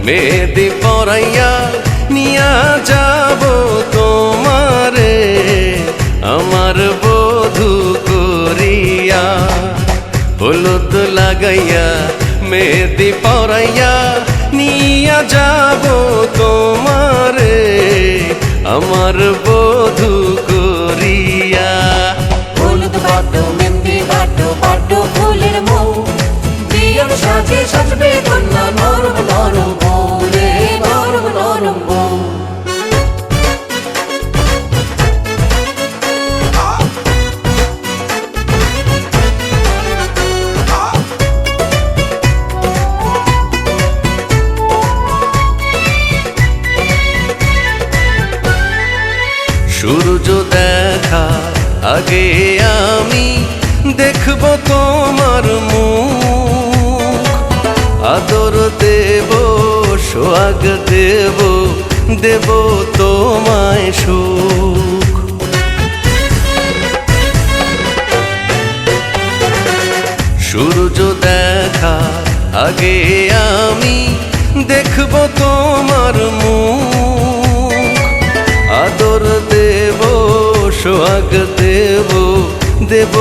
মেহেদি পরাইয়া নিয়া যাব তোমারে আমার বধূ করিয়া। হলুদ লাগাইয়া মেহেদি পরাইয়া নিয়া যাব তোমারে আমার বধূ করিয়া। হলুদ বাটো মেহেদি বাটো বাটো ফুলের মৌ বিয়ের সাজে সাজবে কন্যা নরম নরম বউ রে নরম নরম বউ। সূর্য দেখা আগে আমি দেখব তোমার মুখ, আদর দেব সোহাগ দেব দেব তোমায় সুখ। সূর্য দেখা আগে আমি দেখব তোমার মুখ, আদর দেব সোহাগ দেব দেব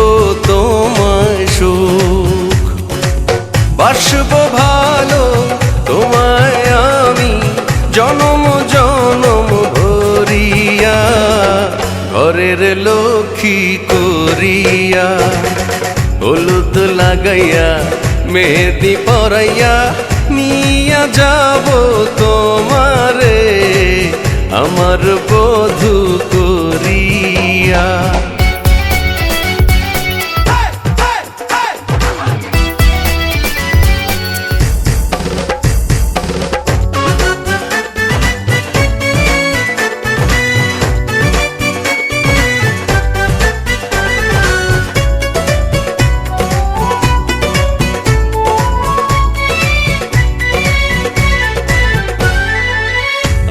তোমায় সুখ। বাসব ভালো তোমায় আমি জনম জনম ভরিয়া ঘরের লক্ষ্মী করিয়া। হলুদ লাগাইয়া মেহেদি পরাইয়া নিয়া যাব তোমারে আমার বধূ করিয়া।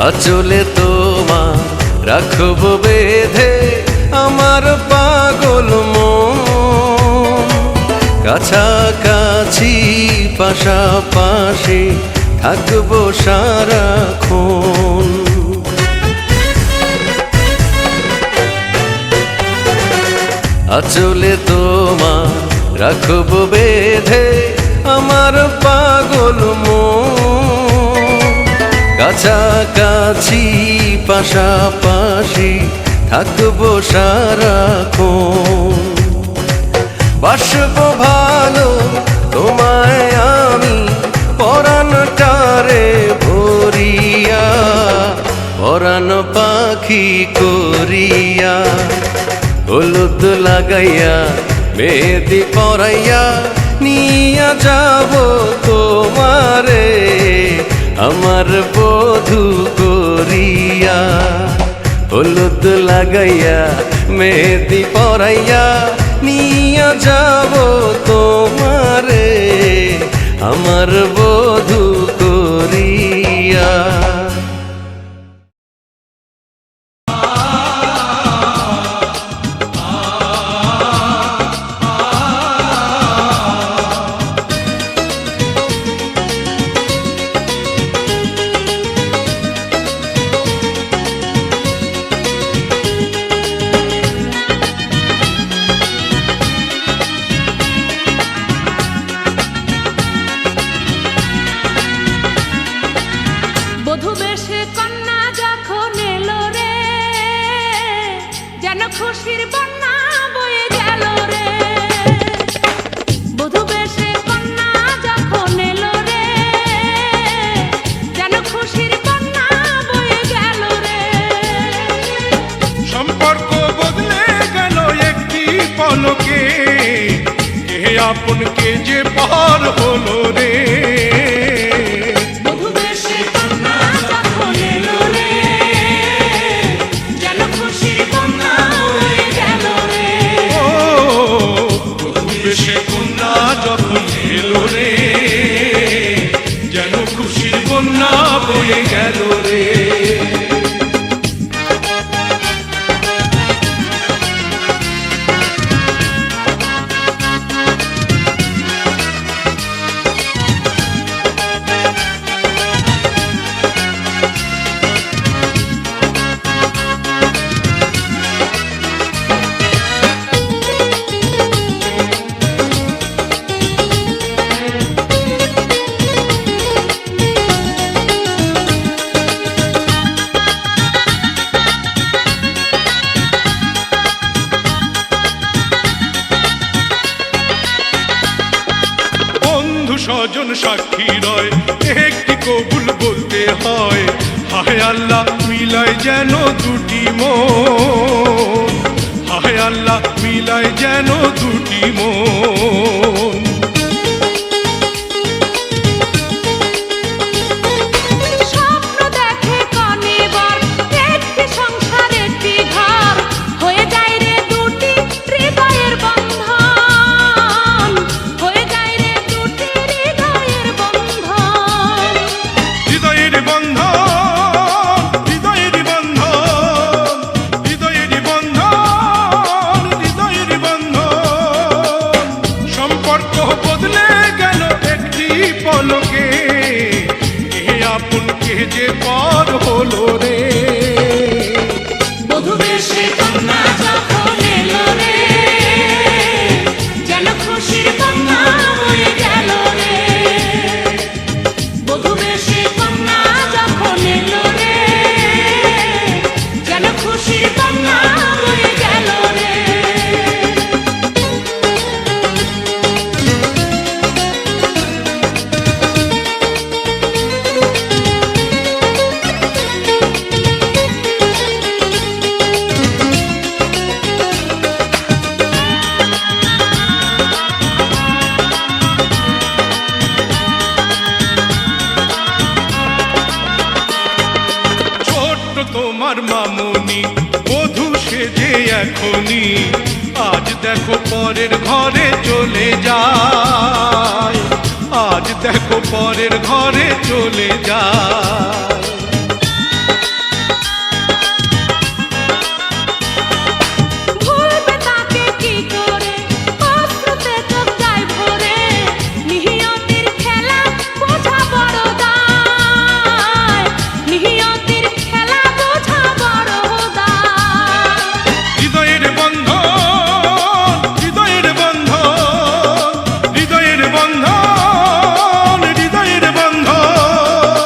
আঁচলে তোমার রাখব বেঁধে আমার পাগল মন, কাছাকাছি পাশাপাশি থাকবো সারাক্ষণ। আঁচলে তোমার রাখব বেঁধে আমার পাগল মন, কাছাকাছি পাশাপাশি থাকবো সারাক্ষণ। বাসব ভালো তোমায় আমি পরাণটারে ভরিয়া, পরাণ পাখি করিয়া। হলুদ লাগাইয়া মেহেদি পরাইয়া নিয়া যাব তোমারে আমার বধূ করিয়া। হলুদ লাগাইয়া মেহেদি পরাইয়া নিয়া যাব তোমারে আমার বধূ করিয়া। খুশির বন্যা বয়ে গেল রে, বধূ বেশে কন্যা যখন এলো রে, যেন খুশির বন্যা বয়ে গেল রে। সম্পর্ক বদলে গেল একটি পলকে, কে আপন কে যে পর হলো রে। যেন খুশির বন্যা বয়ে গেল রে। সাক্ষী রয়, একটি কবুল বলতে হয়। হায় আল্লাহ মিলায় যেন দুটি মন, হায় আল্লাহ মিলায় যেন দুটি মন। স্বপ্ন দেখে কনে বর, একটি সংসার একটি ঘর, হয়ে যায় রে দুটি হৃদয়ের বন্ধন, হয়ে যায় রে দুটি হৃদয়ের বন্ধন। হৃদয়ের বন্ধন, হৃদয়ের বন্ধন, হৃদয়ের বন্ধন, হৃদয়ের বন্ধন। সম্পর্ক বদলে গেল একটি পলকে, এ আপন কে যে পর হলো রে। বধূ বেশে কন্যা যখন এলো রে, যেন খুশির কন্যা হয়ে গেল রে। বধূ বেশে কন্যা যখন এলো রে, যেন খুশির কন্যা হয়ে গেল রে। ছোট্ট তোমার মামনি বধূ সেজে এখনি, আজ দেখো পরের ঘরে চলে যায়, আজ দেখো পরের ঘরে চলে যায়। ভুলবে তাকে কি করে, অশ্রুতে চোখ যায় ভরে, নিহিয়তির খেলা বোঝা বড় দায়, নিহিয়তির খেলা বোঝা বড় দায়। হৃদয়ের বন্ধন, হৃদয়ের বন্ধন, হৃদয়ের বন্ধন, হৃদয়ের বন্ধন।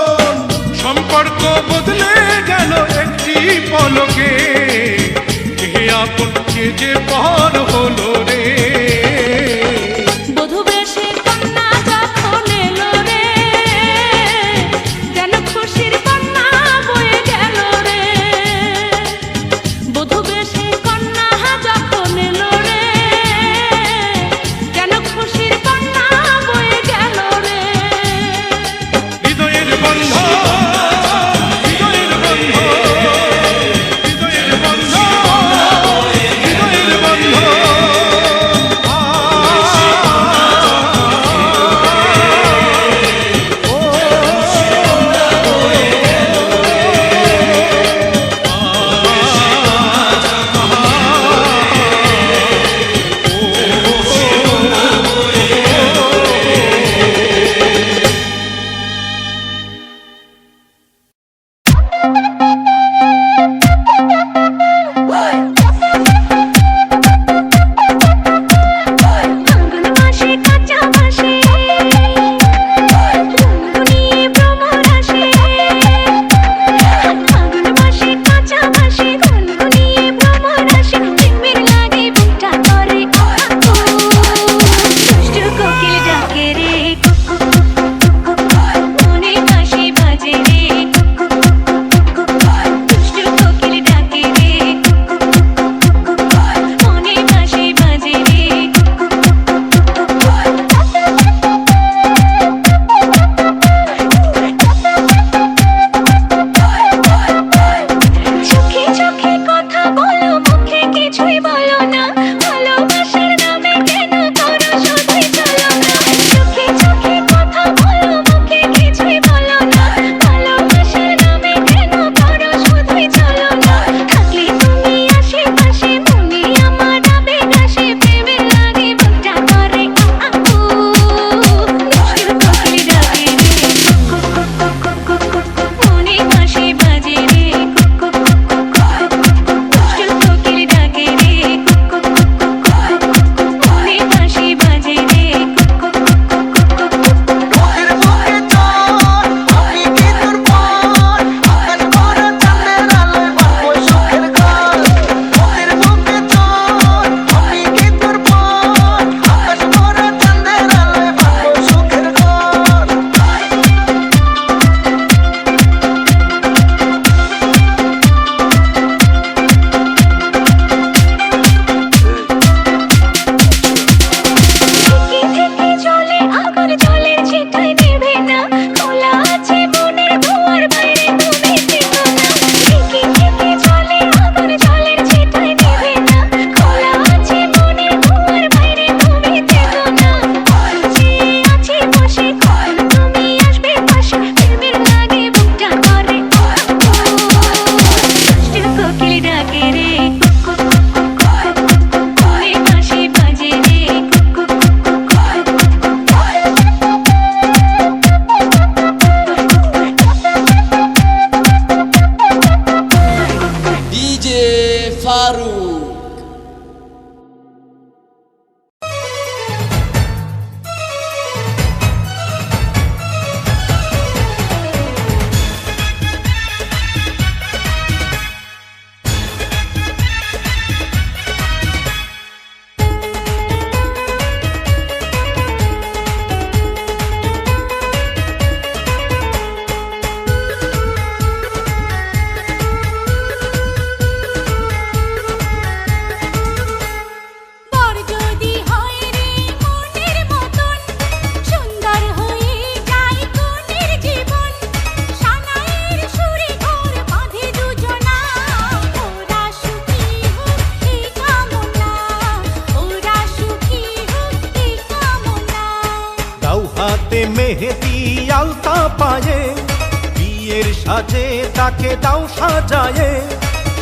বনের সাজে তাকে দাও সাজায়ে,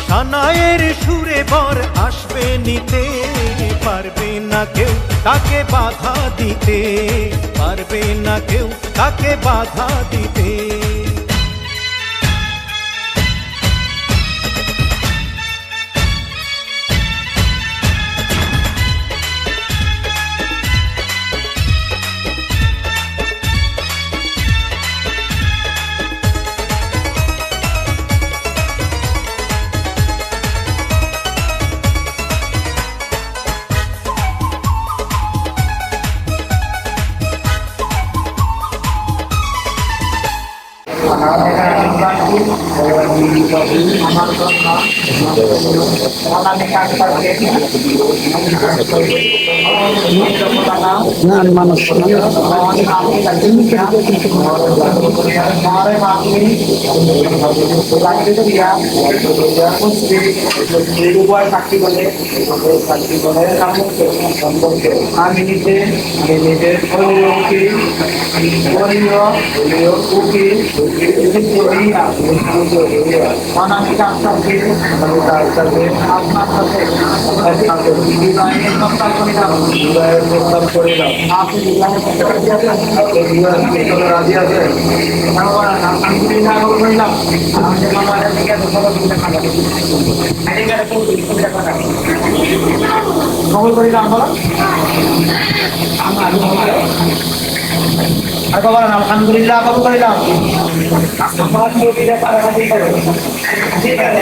সানায়ের সুরে বর আসবে নিতে, পারবে না কেউ তাকে বাধা দিতে, পারবে না কেউ তাকে বাধা দিতে। আমি নিজের অনামিক আত্মাকে আপনার সাথে বিবাহের প্রস্তাব করিলাম। আপনি বিবাহের রাজি আছেন? আলহামদুলিল্লাহ করিলাম। আমাদের বাবার দিকে কবল করিলাম। বলো আর বাবা আলহামদুলিল্লাহ কবল করিলাম। ঠিক আছে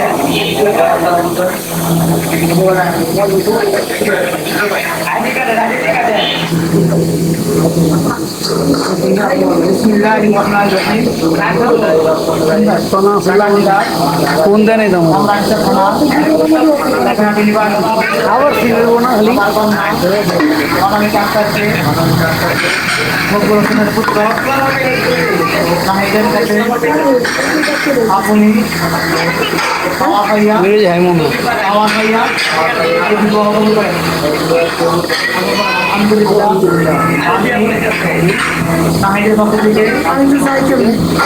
কোন দেনে দাম আবার ফিরবো না খালি পুত্র আপনি আমার ভাইয়া আমার ভাইয়া সাহেবের পক্ষ থেকে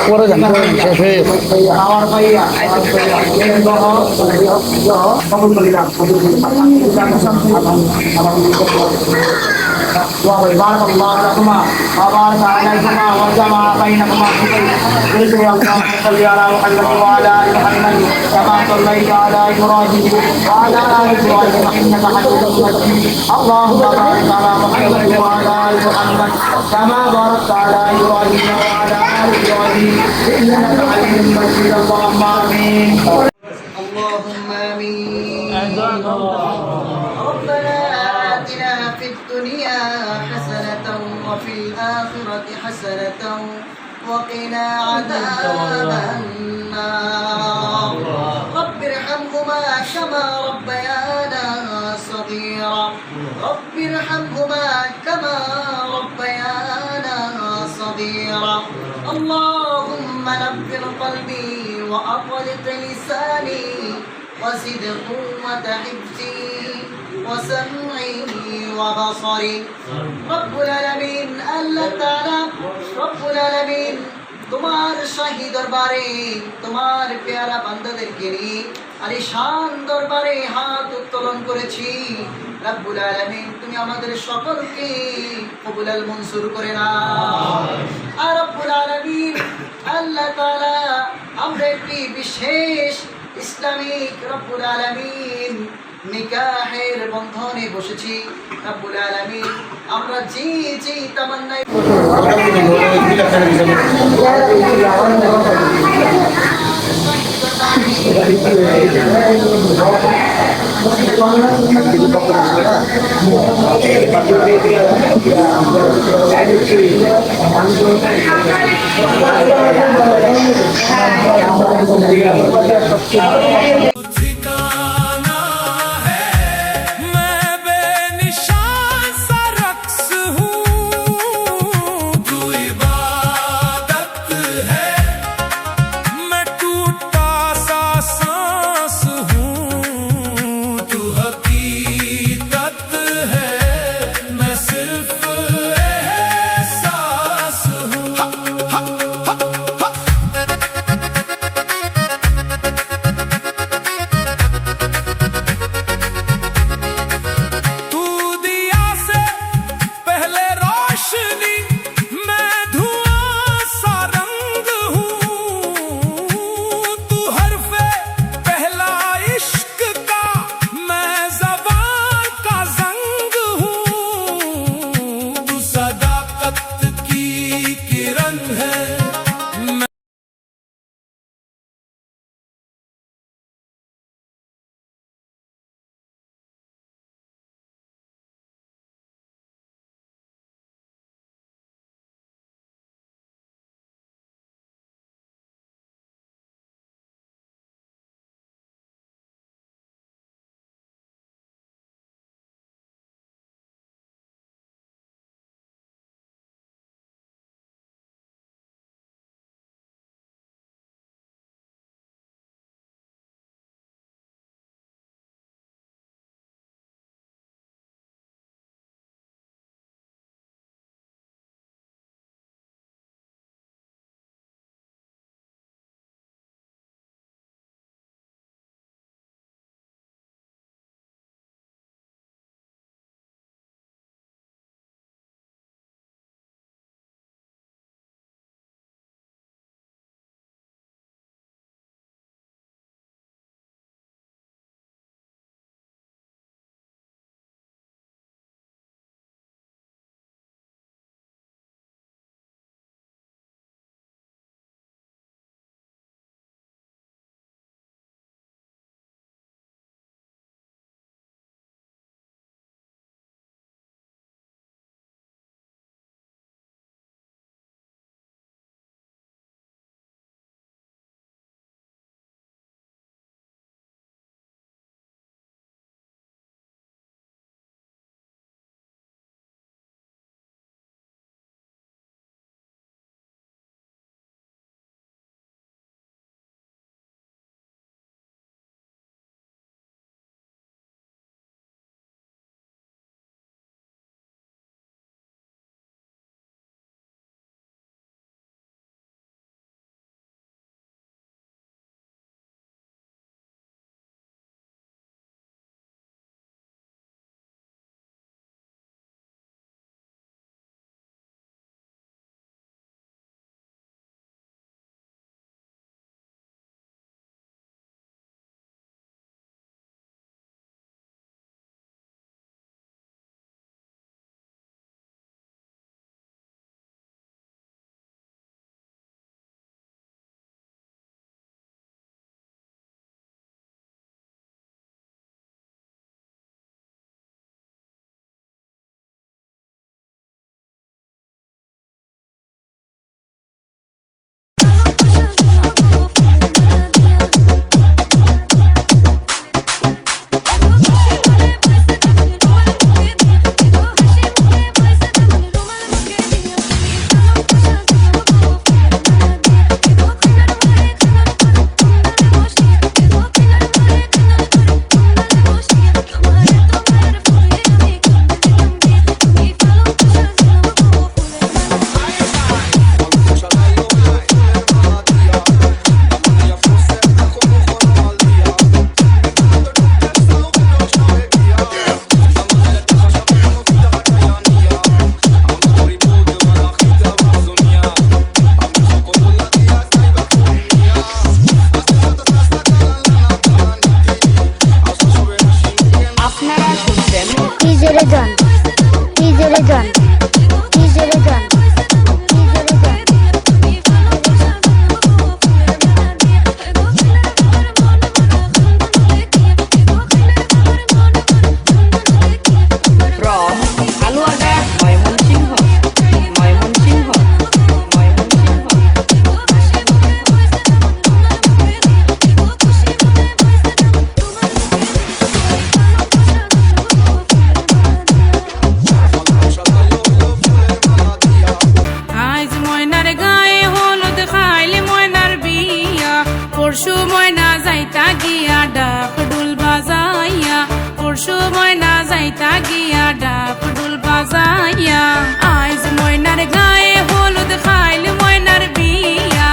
পরে যান শেষ হয়ে আমার ভাইয়া কবুল করিলাম। وبارك الله لكما وبارك عليكما وجمع بينكما في خير. اللهم صل على محمد وعلى ال محمد كما صليت على ابراهيم وعلى ال ابراهيم انك حميد مجيد. اللهم بارك على محمد وعلى ال محمد كما باركت على ابراهيم وعلى ال ابراهيم انك حميد مجيد. اللهم امين. اللهم امين. ربنا آتنا في الدنيا حسنة وفي الآخرة حسنة وقنا عذاب النار. رب ارحمهما كما ربيانا صغيرا. رب ارحمهما كما ربيانا صغيرا. اللهم نبر قلبي وأطلق لساني وزد قوة حفظي وسمعي وبصري. رب العالمين আল্লাহ তাআলা রব্বুল আলামিন তোমার শাহী দরবারে তোমার পেয়ারা বান্দাদেরকে নিয়ে আলিশান দরবারে হাত উত্তোলন করেছি। রব্বুল আলামিন তুমি আমাদের সকলকে কবুল আল মনসুর করে নাও। আর রব্বুল আলামিন আল্লাহ তাআলা আমরা একটি বিশেষ ইসলামিক রব্বুল আলামিন নিকাহের বন্ধনে বসেছি। রব্বুল আলামিন আমরা জি জি তামান্নাই জোরে গান কি জোরে গান কি জোরে গান from Aluaga, Maimunsinho, Maimunsinho, Maimunsinho. আজ ময়নার গায়ে হলুদ খাইলে ময়নার বিয়া পরশু ময়না যাইতা গিয়া ডাক ডুল বাজাইয়া পরশু ময়না যাইতা গিয়া ডাক ডুল বাজাইয়া আজ ময়নার গায়ে হলুদ খাইলে ময়নার বিয়া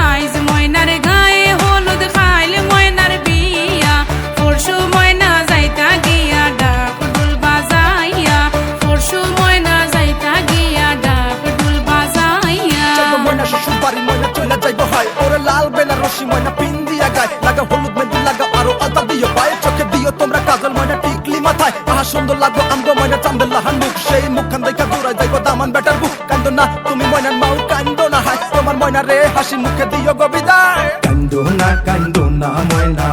আজ ময়নার গায়ে হলুদ খাইলে ময়নার বিয়া পরশু ময়না যাইতা গিয়া ডাক ডুল বাজাইয়া পরশু ময়না যাইতা গিয়া ডাক ডুল বাজাইয়া ময়না শ্বশুর বাড়ি ময়না চলে যাইব হয় ওরে লাল বেলা রশি ময়না পিন দিয়া গায় লাগা হলুদ মেহেন্দি লাগা আরো আলতা দিও পায়ে চোখে দিও তোমরা কাজল ময়না টিকলি মাথায় আহা সুন্দর লাগবো আমগো ময়না চান্দেলাহান মুখ সেই মুখখান দেখা দূরাই যাইব দামান বেটার বুক কান্দো না তুমি ময়নার মাও কান্দো না হায় তোমার ময়না রে হাসি মুখে দিও গো বিদায় কান্দো না ময়না